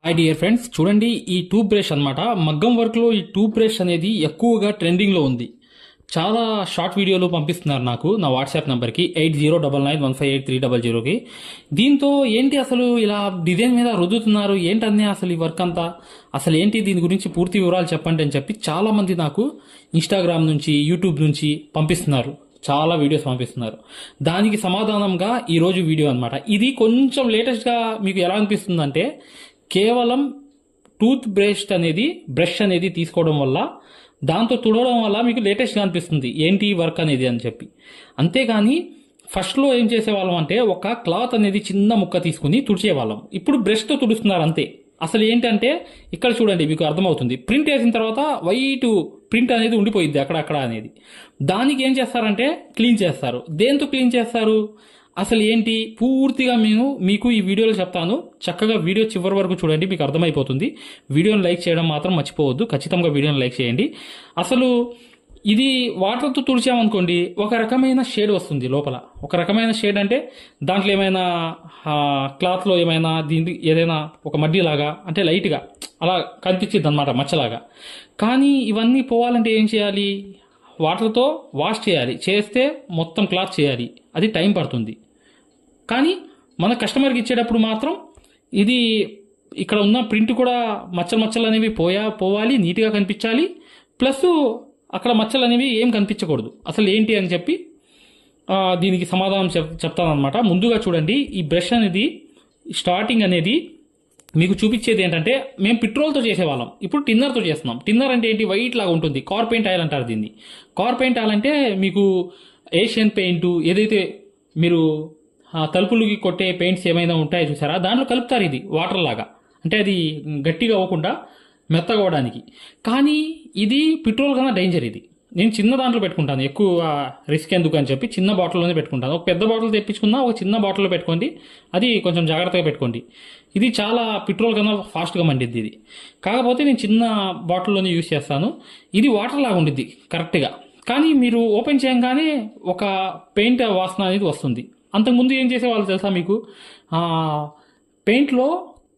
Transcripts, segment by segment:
High dear friends, చూడండి ఈ tooth brush అనమాట. మగ్గం వర్క్లో ఈ టూత్ బ్రష్ అనేది ఎక్కువగా ట్రెండింగ్లో ఉంది. చాలా షార్ట్ వీడియోలు పంపిస్తున్నారు నాకు నా వాట్సాప్ నెంబర్కి 8099158300కి. దీంతో ఏంటి అసలు ఇలా డిజైన్ మీద రుద్దుతున్నారు ఏంటన్నీ అసలు ఈ వర్క్ అంతా అసలు ఏంటి, దీని గురించి పూర్తి వివరాలు చెప్పండి అని చెప్పి చాలామంది నాకు ఇన్స్టాగ్రామ్ నుంచి యూట్యూబ్ నుంచి పంపిస్తున్నారు. చాలా వీడియోస్ పంపిస్తున్నారు. దానికి సమాధానంగా ఈరోజు వీడియో అనమాట. ఇది కొంచెం లేటెస్ట్గా మీకు ఎలా అనిపిస్తుందంటే, కేవలం టూత్ బ్రష్ అనేది తీసుకోవడం వల్ల, దాంతో తుడవడం వల్ల మీకు లేటెస్ట్గా అనిపిస్తుంది ఏంటి వర్క్ అనేది అని చెప్పి. అంతేగాని ఫస్ట్లో ఏం చేసేవాళ్ళం అంటే, ఒక క్లాత్ అనేది చిన్న ముక్క తీసుకుని తుడిచేవాళ్ళం. ఇప్పుడు బ్రష్తో తుడుస్తున్నారు అంతే. అసలు ఏంటంటే ఇక్కడ చూడండి, మీకు అర్థమవుతుంది. ప్రింట్ వేసిన తర్వాత వైట్ ప్రింట్ అనేది ఉండిపోయింది అక్కడక్కడ అనేది. దానికి ఏం చేస్తారంటే క్లీన్ చేస్తారు. దేంతో క్లీన్ చేస్తారు అసలు ఏంటి పూర్తిగా మీకు ఈ వీడియోలో చెప్తాను. చక్కగా వీడియో చివరి వరకు చూడండి, మీకు అర్థమైపోతుంది. వీడియోని లైక్ చేయడం మాత్రం మర్చిపోవద్దు. ఖచ్చితంగా వీడియోని లైక్ చేయండి. అసలు ఇది వాటర్తో తుడిచామనుకోండి, ఒక రకమైన షేడ్ వస్తుంది లోపల. ఒక రకమైన షేడ్ అంటే దాంట్లో ఏమైనా క్లాత్లో ఏమైనా దీని ఏదైనా ఒక మడ్డిలాగా అంటే లైట్గా అలా కనిపించింది అనమాట, మచ్చలాగా. కానీ ఇవన్నీ పోవాలంటే ఏం చేయాలి? వాటర్తో వాష్ చేయాలి. చేస్తే మొత్తం క్లాత్ చేయాలి. అది టైం పడుతుంది. కానీ మన కస్టమర్కి ఇచ్చేటప్పుడు మాత్రం ఇది ఇక్కడ ఉన్న ప్రింట్ కూడా మచ్చలు అనేవి పోవాలి, నీట్గా కనిపించాలి. ప్లస్ అక్కడ మచ్చలు అనేవి ఏం కనిపించకూడదు. అసలు ఏంటి అని చెప్పి దీనికి సమాధానం చెప్తానమాట. ముందుగా చూడండి, ఈ బ్రష్ అనేది స్టార్టింగ్ అనేది మీకు చూపించేది ఏంటంటే, మేము పెట్రోల్తో చేసేవాళ్ళం, ఇప్పుడు టిన్నర్తో చేస్తున్నాం. టిన్నర్ అంటే ఏంటి? వైట్ లాగా ఉంటుంది. కార్ పెయింట్ ఆయిల్ అంటారు దీన్ని. కార్ పెయింట్ ఆయిల్ అంటే మీకు ఏషియన్ పెయింట్ ఏదైతే మీరు తలుపులకి కొట్టే పెయింట్స్ ఏమైనా ఉంటాయో చూసారా, దాంట్లో కలుపుతారు ఇది వాటర్ లాగా. అంటే అది గట్టిగా అవ్వకుండా మెత్తగా అవ్వడానికి. కానీ ఇది పెట్రోల్ కన్నా డేంజర్. ఇది నేను చిన్న దాంట్లో పెట్టుకుంటాను, ఎక్కువ రిస్క్ ఎందుకు అని చెప్పి చిన్న బాటిల్లోనే పెట్టుకుంటాను. ఒక పెద్ద బాటిల్ తెప్పించుకున్నా ఒక చిన్న బాటిల్లో పెట్టుకోండి, అది కొంచెం జాగ్రత్తగా పెట్టుకోండి. ఇది చాలా పెట్రోల్ కన్నా ఫాస్ట్గా మండిద్ది ఇది. కాకపోతే నేను చిన్న బాటిల్లోనే యూజ్ చేస్తాను. ఇది వాటర్ లాగా ఉండిద్ది కరెక్ట్గా. కానీ మీరు ఓపెన్ చేయగానే ఒక పెయింట్ వాసన అనేది వస్తుంది. అంతకుముందు ఏం చేసేవాళ్ళు తెలుసా మీకు? పెయింట్లో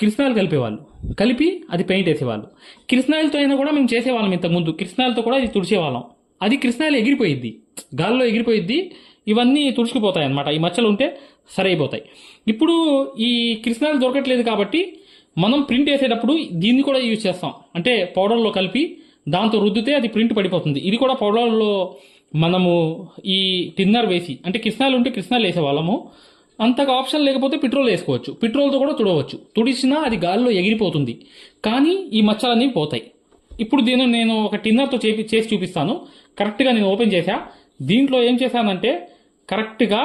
కిరసనాయిల్ కలిపి అది పెయింట్ వేసేవాళ్ళు. కిరసనాయిల్తో అయినా కూడా మేము చేసేవాళ్ళం ఇంతకుముందు. కిరసనాయిల్తో కూడా ఇది తుడిచేవాళ్ళం. అది కిరసనాయిల్ ఎగిరిపోయిద్ది, గాల్లో ఎగిరిపోయిద్ది. ఇవన్నీ తుడుచుకుపోతాయి అన్నమాట. ఈ మచ్చలు ఉంటే సరైపోతాయి. ఇప్పుడు ఈ కిరసనాయిల్ దొరకట్లేదు కాబట్టి మనం ప్రింట్ వేసేటప్పుడు దీన్ని కూడా యూజ్ చేస్తాం. అంటే పౌడర్లో కలిపి దాంతో రుద్దితే అది ప్రింట్ పడిపోతుంది. ఇది కూడా పౌడర్లో మనము ఈ టిన్నర్ వేసి, అంటే కిరసనాయిల్ ఉంటే కిరసనాయిల్ వేసేవాళ్ళము. అంతగా ఆప్షన్ లేకపోతే పెట్రోల్ వేసుకోవచ్చు. పెట్రోల్తో కూడా తుడవచ్చు. తుడిచినా అది గాల్లో ఎగిరిపోతుంది, కానీ ఈ మచ్చలన్నీ పోతాయి. ఇప్పుడు దీన్ని నేను ఒక టిన్నర్తో చేసి చూపిస్తాను. కరెక్ట్గా నేను ఓపెన్ చేశా. దీంట్లో ఏం చేశానంటే కరెక్ట్గా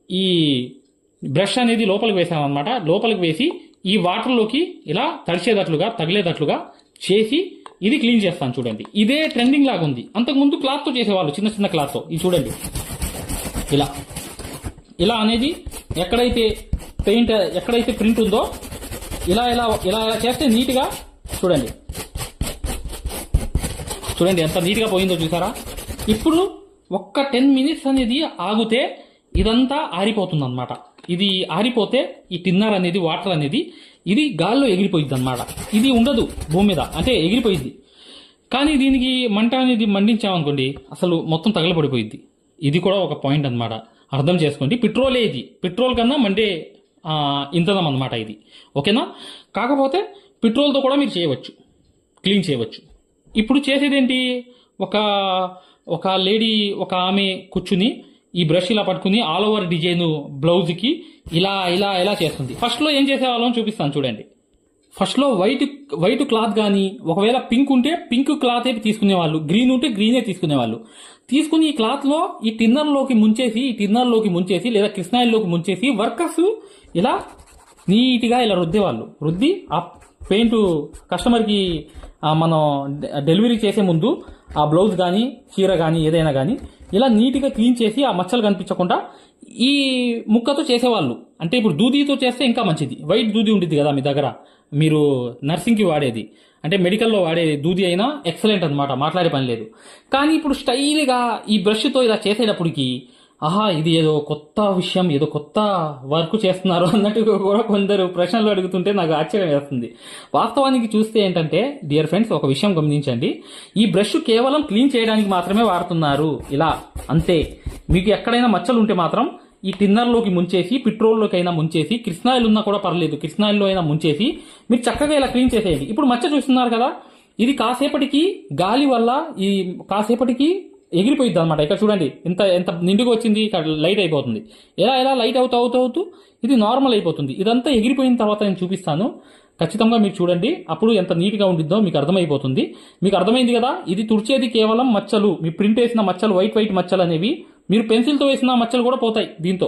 ఈ బ్రష్ అనేది లోపలికి వేసాను అనమాట. లోపలికి వేసి ఈ వాటర్లోకి ఇలా తగిలేటట్లుగా చేసి ఇది క్లీన్ చేస్తాను. చూడండి, ఇదే ట్రెండింగ్ లాగా ఉంది. అంతకుముందు క్లాత్తో చేసేవాళ్ళు, చిన్న చిన్న క్లాత్తో. ఇది చూడండి, ఇలా అనేది ఎక్కడైతే ప్రింట్ ఉందో ఇలా చేస్తే నీట్గా చూడండి ఎంత నీట్గా పోయిందో చూసారా. ఇప్పుడు ఒక్క 10 మినిట్స్ అనేది ఆగితే ఇదంతా ఆరిపోతుంది అనమాట. ఇది ఆరిపోతే ఈ టిన్నర్ అనేది వాటర్ అనేది ఇది గాల్లో ఎగిరిపోయింది అనమాట. ఇది ఉండదు భూమి మీద, అంటే ఎగిరిపోయింది. కానీ దీనికి మంట అనేది మండించామనుకోండి, అసలు మొత్తం తగలబడిపోయింది. ఇది కూడా ఒక పాయింట్ అనమాట, అర్థం చేసుకోండి. పెట్రోలే ఇది, పెట్రోల్ కన్నా మండే ఇంధనం అనమాట ఇది. ఓకేనా? కాకపోతే పెట్రోల్తో కూడా మీరు చేయవచ్చు, క్లీన్ చేయవచ్చు. ఇప్పుడు చేసేదేంటి? ఒక లేడీ, ఒక ఆమె కూర్చుని ఈ బ్రష్ ఇలా పట్టుకుని ఆల్ ఓవర్ డిజైన్ బ్లౌజ్కి ఇలా చేస్తుంది. ఫస్ట్లో ఏం చేసేవాళ్ళం చూపిస్తాను చూడండి. ఫస్ట్లో వైట్ క్లాత్ కానీ, ఒకవేళ పింక్ ఉంటే పింక్ క్లాత్ తీసుకునేవాళ్ళు, గ్రీన్ ఉంటే గ్రీనే తీసుకునేవాళ్ళు. తీసుకుని ఈ క్లాత్లో ఈ టిన్నర్లోకి ముంచేసి లేదా కిరసనాయిల్లోకి ముంచేసి వర్కర్స్ ఇలా నీట్గా ఇలా రుద్దేవాళ్ళు. రుద్ది ఆ పెయింట్ కస్టమర్కి మనం డెలివరీ చేసే ముందు ఆ బ్లౌజ్ కానీ చీర కానీ ఏదైనా కానీ ఇలా నీట్గా క్లీన్ చేసి ఆ మచ్చలు కనిపించకుండా ఈ ముక్కతో చేసేవాళ్ళు. అంటే ఇప్పుడు దూదితో చేస్తే ఇంకా మంచిది. వైట్ దూది ఉంటుంది కదా మీ దగ్గర, మీరు నర్సింగ్కి వాడేది, అంటే మెడికల్లో వాడే దూది అయినా ఎక్సలెంట్ అనమాట, మాట్లాడే పని లేదు. కానీ ఇప్పుడు స్టైల్గా ఈ బ్రష్తో ఇలా చేసేటప్పటికి ఆహా ఇది ఏదో కొత్త విషయం, ఏదో కొత్త వర్క్ చేస్తున్నారు అన్నట్టుగా కూడా కొందరు ప్రశ్నలు అడుగుతుంటే నాకు ఆశ్చర్యం వేస్తుంది. వాస్తవానికి చూస్తే ఏంటంటే డియర్ ఫ్రెండ్స్, ఒక విషయం గమనించండి. ఈ బ్రష్ కేవలం క్లీన్ చేయడానికి మాత్రమే వాడుతున్నారు, ఇలా అంతే. మీకు ఎక్కడైనా మచ్చలు ఉంటే మాత్రం ఈ టిన్నర్లోకి ముంచేసి, పెట్రోల్లోకి అయినా ముంచేసి, కృష్ణాయిల్ ఉన్నా కూడా పర్లేదు, కృష్ణాయిల్లో అయినా ముంచేసి మీరు చక్కగా ఇలా క్లీన్ చేసేయండి. ఇప్పుడు మచ్చ చూస్తున్నారు కదా, ఇది కాసేపటికి గాలి వల్ల ఈ కాసేపటికి ఎగిరిపోయింది అనమాట. ఇక్కడ చూడండి ఎంత ఎంత నిండుగా వచ్చింది, ఇక్కడ లైట్ అయిపోతుంది. ఎలా ఎలా లైట్ అవుతూ అవుతూ అవుతూ ఇది నార్మల్ అయిపోతుంది. ఇదంతా ఎగిరిపోయిన తర్వాత నేను చూపిస్తాను, ఖచ్చితంగా మీరు చూడండి. అప్పుడు ఎంత నీట్గా ఉండిద్దో మీకు అర్థమైపోతుంది. మీకు అర్థమైంది కదా, ఇది తుడిచేది కేవలం మచ్చలు, మీ ప్రింట్ వేసిన మచ్చలు, వైట్ వైట్ మచ్చలు అనేవి. మీరు పెన్సిల్తో వేసిన మచ్చలు కూడా పోతాయి దీంతో,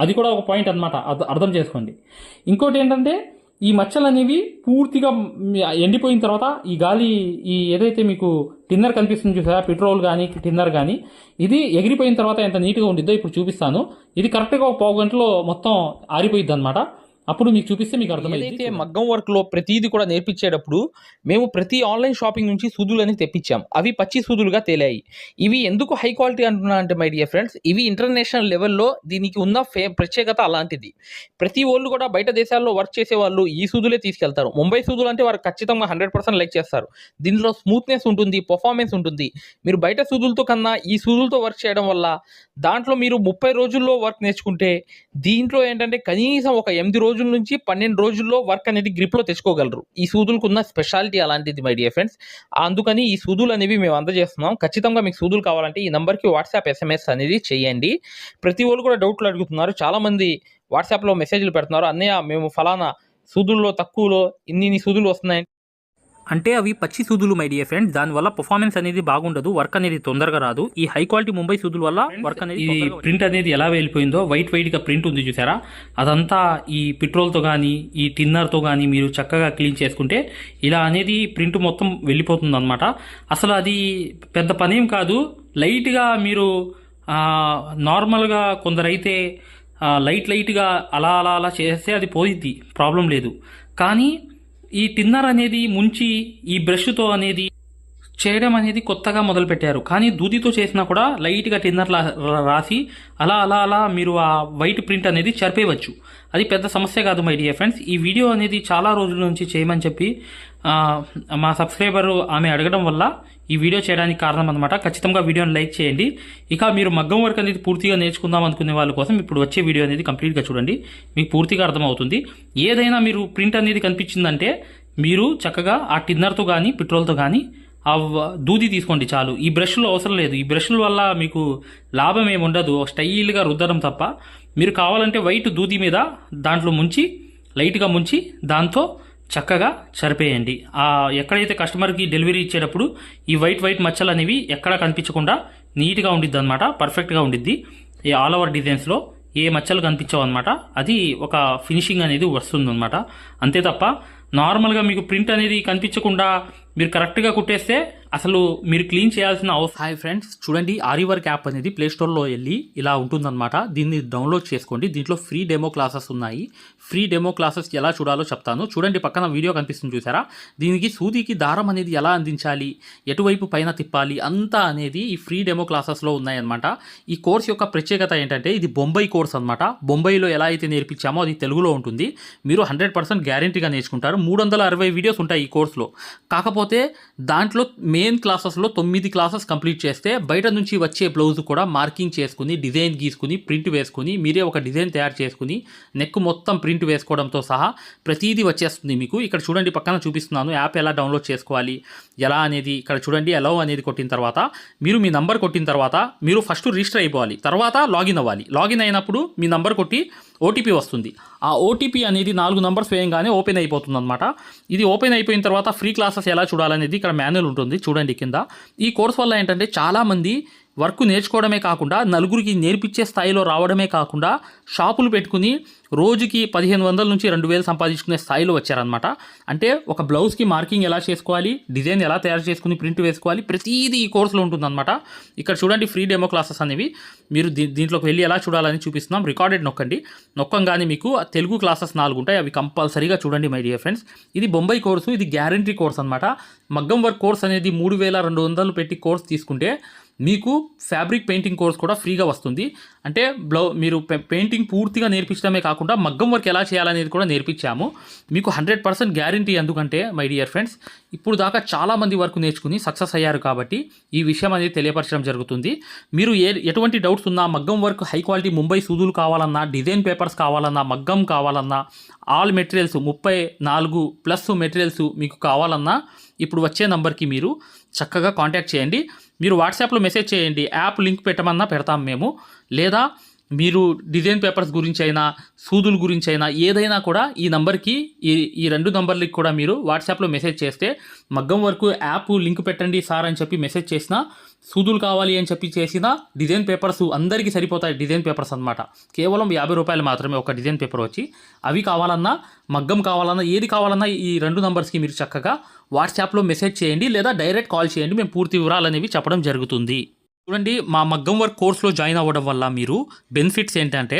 అది కూడా ఒక పాయింట్ అనమాట, అర్థం చేసుకోండి. ఇంకోటి ఏంటంటే ఈ మచ్చలు అనేవి పూర్తిగా ఎండిపోయిన తర్వాత ఈ గాలి, ఈ ఏదైతే మీకు టిన్నర్ కనిపిస్తుంది చూసారా, పెట్రోల్ కానీ టిన్నర్ కానీ, ఇది ఎగిరిపోయిన తర్వాత ఎంత నీట్గా ఉండిద్దో ఇప్పుడు చూపిస్తాను. ఇది కరెక్ట్గా ఒక పావు గంటలో మొత్తం ఆరిపోయిద్ది అనమాట. అప్పుడు మీకు చూపిస్తే మీకు అర్థమైంది. అయితే మగ్గం వర్క్ లో ప్రతిదీ కూడా నేర్పించేటప్పుడు మేము ప్రతి ఆన్లైన్ షాపింగ్ నుంచి సూదులని తెప్పించాం. అవి పచ్చి సూదులుగా తేలాయి. ఇవి ఎందుకు హై క్వాలిటీ అంటున్నా అంటే మై డియర్ ఫ్రెండ్స్, ఇవి ఇంటర్నేషనల్ లెవెల్లో దీనికి ఉన్న ప్రత్యేకత అలాంటిది. ప్రతి వాళ్ళు కూడా బయట దేశాల్లో వర్క్ చేసే వాళ్ళు ఈ సూదులే తీసుకెళ్తారు. ముంబై సూదులు అంటే వారు ఖచ్చితంగా 100% లైక్ చేస్తారు. దీనిలో స్మూత్నెస్ ఉంటుంది, పర్ఫార్మెన్స్ ఉంటుంది. మీరు బయట సూదులతో కన్నా ఈ సూదులతో వర్క్ చేయడం వల్ల దాంట్లో మీరు 30 రోజుల్లో వర్క్ నేర్చుకుంటే, దీంట్లో ఏంటంటే కనీసం ఒక 8 రోజుల నుంచి 12 రోజుల్లో వర్క్ అనేది గ్రిప్లో తెచ్చుకోగలరు. ఈ సూదులకు ఉన్న స్పెషాలిటీ అలాంటిది మై డియర్ ఫ్రెండ్స్. అందుకని ఈ సూదులు అనేవి మేము అందజేస్తున్నాం. ఖచ్చితంగా మీకు సూదులు కావాలంటే ఈ నెంబర్కి వాట్సాప్ SMS అనేది చేయండి. ప్రతి వాళ్ళు కూడా డౌట్లు అడుగుతున్నారు. చాలామంది వాట్సాప్లో మెసేజ్లు పెడుతున్నారు, అన్నయ్య మేము ఫలానా సూదుల్లో తక్కువలో ఇన్ని సూదులు వస్తున్నాయి అంటే అవి పచ్చి సూదులు మై డియర్ ఫ్రెండ్స్. దానివల్ల పర్ఫార్మెన్స్ అనేది బాగుండదు, వర్క్ అనేది తొందరగా రాదు. ఈ హై క్వాలిటీ ముంబై సూదుల వల్ల వర్క్ అనేది, ఈ ప్రింట్ అనేది ఎలా వెళ్ళిపోయిందో, వైట్ వైట్ గా ప్రింట్ ఉంది చూసారా, అదంతా ఈ పెట్రోల్తో కానీ ఈ టిన్నర్తో కానీ మీరు చక్కగా క్లీన్ చేసుకుంటే ఇలా అనేది ప్రింట్ మొత్తం వెళ్ళిపోతుంది అనమాట. అసలు అది పెద్ద పనేం కాదు. లైట్గా మీరు నార్మల్గా కొందరైతే లైట్గా అలా అలా అలా చేస్తే అది పోయిద్ది, ప్రాబ్లం లేదు. కానీ ఈ టిన్నర్ అనేది ముంచి ఈ బ్రష్తో అనేది చేయడం అనేది కొత్తగా మొదలుపెట్టారు. కానీ దూదితో చేసినా కూడా లైట్గా టిన్నర్ రాసి అలా అలా అలా మీరు ఆ వైట్ ప్రింట్ అనేది చెరిపేయవచ్చు. అది పెద్ద సమస్య కాదు మై డియర్ ఫ్రెండ్స్. ఈ వీడియో అనేది చాలా రోజుల నుంచి చేయమని చెప్పి మా సబ్స్క్రైబర్ ఆమె అడగడం వల్ల ఈ వీడియో చేయడానికి కారణం అనమాట. ఖచ్చితంగా వీడియోని లైక్ చేయండి. ఇక మీరు మగ్గం వర్క్ అనేది పూర్తిగా నేర్చుకుందాం అనుకునే వాళ్ళ కోసం ఇప్పుడు వచ్చే వీడియో అనేది కంప్లీట్గా చూడండి, మీకు పూర్తిగా అర్థమవుతుంది. ఏదైనా మీరు ప్రింట్ అనేది కనిపించిందంటే మీరు చక్కగా ఆ టిన్నర్తో కానీ పెట్రోల్తో కానీ ఆ దూది తీసుకోండి చాలు. ఈ బ్రష్లు అవసరం లేదు. ఈ బ్రష్ల వల్ల మీకు లాభం ఏమి ఉండదు, స్టైల్గా రుద్దడం తప్ప. మీరు కావాలంటే వైట్ దూది మీద దాంట్లో ముంచి, లైట్గా ముంచి దాంతో చక్కగా సరిపేయండి. ఎక్కడైతే కస్టమర్కి డెలివరీ ఇచ్చేటప్పుడు ఈ వైట్ మచ్చలు అనేవి ఎక్కడ కనిపించకుండా నీట్గా ఉండిద్ది అనమాట, పర్ఫెక్ట్గా ఉండిద్ది. ఈ ఆల్ ఓవర్ డిజైన్స్లో ఏ మచ్చలు కనిపించవు అనమాట. అది ఒక ఫినిషింగ్ అనేది వస్తుంది అనమాట, అంతే తప్ప నార్మల్గా మీకు ప్రింట్ అనేది కనిపించకుండా మీరు కరెక్ట్గా కుట్టేస్తే అసలు మీరు క్లీన్ చేయాల్సిన అవసరం. హాయ్ ఫ్రెండ్స్, చూడండి ఆరివర్క్ యాప్ అనేది ప్లేస్టోర్లో వెళ్ళి ఇలా ఉంటుందన్నమాట. దీన్ని డౌన్లోడ్ చేసుకోండి. దీంట్లో ఫ్రీ డెమో క్లాసెస్ ఉన్నాయి. ఫ్రీ డెమో క్లాసెస్ ఎలా చూడాలో చెప్తాను. చూడండి, పక్కన వీడియో కనిపిస్తుంది చూసారా, దీనికి సూదికి దారం అనేది ఎలా అందించాలి, ఎటువైపు పైన తిప్పాలి అంతా అనేది ఈ ఫ్రీ డెమో క్లాసెస్లో ఉన్నాయన్నమాట. ఈ కోర్స్ యొక్క ప్రత్యేకత ఏంటంటే ఇది బొంబాయి కోర్స్ అనమాట. బొంబాయిలో ఎలా అయితే నేర్పించామో అది తెలుగులో ఉంటుంది. మీరు 100% గ్యారంటీగా నేర్చుకుంటారు. 360 వీడియోస్ ఉంటాయి ఈ కోర్సులో. కాకపోతే దాంట్లో మెయిన్ క్లాసెస్లో 9 క్లాసెస్ కంప్లీట్ చేస్తే బయట నుంచి వచ్చే బ్లౌజ్ కూడా మార్కింగ్ చేసుకుని, డిజైన్ గీసుకుని, ప్రింట్ వేసుకుని, మీరే ఒక డిజైన్ తయారు చేసుకుని నెక్ మొత్తం ప్రింట్ వేసుకోవడంతో సహా ప్రతిదీ వచ్చేస్తుంది మీకు. ఇక్కడ చూడండి, పక్కన చూపిస్తున్నాను యాప్ ఎలా డౌన్లోడ్ చేసుకోవాలి ఎలా అనేది. ఇక్కడ చూడండి, అలౌ అనేది కొట్టిన తర్వాత మీరు మీ నంబర్ కొట్టిన తర్వాత మీరు ఫస్ట్ రిజిస్టర్ అయిపోవాలి, తర్వాత లాగిన్ అవ్వాలి. లాగిన్ అయినప్పుడు మీ నంబర్ కొట్టి ఓటీపీ వస్తుంది. ఆ ఓటీపీ అనేది 4 నంబర్స్ వేయంగానే ఓపెన్ అయిపోతుంది అనమాట. ఇది ఓపెన్ అయిపోయిన తర్వాత ఫ్రీ క్లాసెస్ ఎలా చూడాలనేది ఇక్కడ మాన్యువల్ ఉంటుంది చూడండి కింద. ఈ కోర్స్ వల్ల ఏంటంటే చాలామంది వర్క్ నేర్చుకోవడమే కాకుండా నలుగురికి నేర్పించే స్థాయిలో రావడమే కాకుండా షాపులు పెట్టుకుని రోజుకి 1500 నుంచి 2000 సంపాదించుకునే స్థాయిలో వచ్చారనమాట. అంటే ఒక బ్లౌజ్కి మార్కింగ్ ఎలా చేసుకోవాలి, డిజైన్ ఎలా తయారు చేసుకుని ప్రింట్ వేసుకోవాలి, ప్రతిదీ ఈ కోర్సులో ఉంటుందన్నమాట. ఇక్కడ చూడండి ఫ్రీ డెమో క్లాసెస్ అనేవి మీరు దీంట్లోకి వెళ్ళి ఎలా చూడాలని చూపిస్తున్నాం. రికార్డెడ్ నొక్కంగానే మీకు తెలుగు క్లాసెస్ 4 ఉంటాయి. అవి కంపల్సరీగా చూడండి మై డియర్ ఫ్రెండ్స్. ఇది బొంబాయి కోర్సు, ఇది గ్యారంటీ కోర్స్ అనమాట. మగ్గం వర్క్ కోర్స్ అనేది 3200 పెట్టి కోర్స్ తీసుకుంటే మీకు ఫ్యాబ్రిక్ పెయింటింగ్ కోర్స్ కూడా ఫ్రీగా వస్తుంది. అంటే మీరు పెయింటింగ్ పూర్తిగా నేర్పించడమే కాకుండా మగ్గం వర్క్ ఎలా చేయాలనేది కూడా నేర్పించాము. మీకు 100% గ్యారంటీ. ఎందుకంటే మై డియర్ ఫ్రెండ్స్, ఇప్పుడు దాకా చాలామంది వర్క్ నేర్చుకుని సక్సెస్ అయ్యారు కాబట్టి ఈ విషయం అనేది తెలియపరచడం జరుగుతుంది. మీరు ఎటువంటి డౌట్స్ ఉన్నా, మగ్గం వర్క్ హై క్వాలిటీ ముంబై సూదులు కావాలన్నా, డిజైన్ పేపర్స్ కావాలన్నా, మగ్గం కావాలన్నా, ఆల్ మెటీరియల్స్ 34+ మెటీరియల్స్ మీకు కావాలన్నా ఇప్పుడు వచ్చే నంబర్కి మీరు చక్కగా కాంటాక్ట్ చేయండి. మీరు వాట్సాప్లో మెసేజ్ చేయండి, యాప్ లింక్ పెట్టమన్నా పెడతాం మేము. లేదా మీరు డిజైన్ పేపర్స్ గురించి అయినా, సూదుల గురించి అయినా ఏదైనా కూడా ఈ నంబర్కి, ఈ 2 నంబర్లకి కూడా మీరు వాట్సాప్లో మెసేజ్ చేస్తే, మగ్గం వరకు యాప్ లింక్ పెట్టండి సార్ అని చెప్పి మెసేజ్ చేసినా, సూదులు కావాలి అని చెప్పి చేసిన డిజైన్ పేపర్స్ అందరికీ సరిపోతాయి. డిజైన్ పేపర్స్ అనమాట. కేవలం 50 రూపాయలు మాత్రమే ఒక డిజైన్ పేపర్ వచ్చి. అవి కావాలన్నా, మగ్గం కావాలన్నా, ఏది కావాలన్నా ఈ 2 నంబర్స్కి మీరు చక్కగా వాట్సాప్లో మెసేజ్ చేయండి లేదా డైరెక్ట్ కాల్ చేయండి. మేము పూర్తి వివరాలు అనేవి చెప్పడం జరుగుతుంది. చూడండి, మా మగ్గం వర్క్ కోర్సులో జాయిన్ అవ్వడం వల్ల మీరు బెనిఫిట్స్ ఏంటంటే,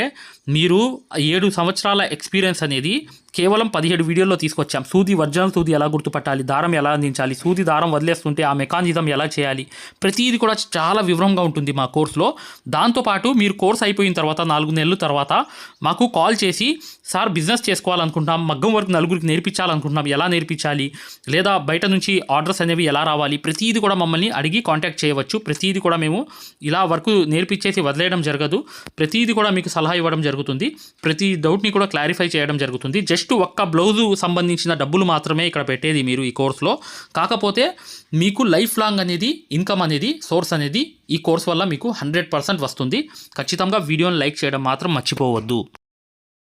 మీరు 7 సంవత్సరాల ఎక్స్పీరియన్స్ అనేది కేవలం 17 వీడియోల్లో తీసుకొచ్చాం. సూది, ఒరిజినల్ సూది ఎలా గుర్తుపట్టాలి, దారం ఎలా అందించాలి, సూది దారం వదిలేస్తుంటే ఆ మెకానిజం ఎలా చేయాలి, ప్రతిదీ కూడా చాలా వివరంగా ఉంటుంది మా కోర్సులో. దాంతోపాటు మీరు కోర్స్ అయిపోయిన తర్వాత 4 నెలల తర్వాత మాకు కాల్ చేసి, సార్ బిజినెస్ చేసుకోవాలనుకుంటున్నాం, మగ్గం వర్క్ నలుగురికి నేర్పించాలనుకుంటున్నాం, ఎలా నేర్పించాలి, లేదా బయట నుంచి ఆర్డర్స్ అనేవి ఎలా రావాలి, ప్రతిదీ కూడా మమ్మల్ని అడిగి కాంటాక్ట్ చేయవచ్చు. ప్రతిదీ కూడా మేము ఇలా వర్క్ నేర్పించేసి వదిలేయడం జరగదు. ప్రతిదీ కూడా మీకు సలహా ఇవ్వడం జరుగుతుంది. ప్రతి డౌట్ని కూడా క్లారిఫై చేయడం జరుగుతుంది. జస్ట్ ఒక్క బ్లౌజు సంబంధించిన డబ్బులు మాత్రమే ఇక్కడ పెట్టేది మీరు ఈ కోర్సులో. కాకపోతే మీకు లైఫ్ లాంగ్ అనేది ఇన్కమ్ అనేది, సోర్స్ అనేది ఈ కోర్స్ వల్ల మీకు 100% వస్తుంది. ఖచ్చితంగా వీడియోని లైక్ చేయడం మాత్రం మర్చిపోవద్దు.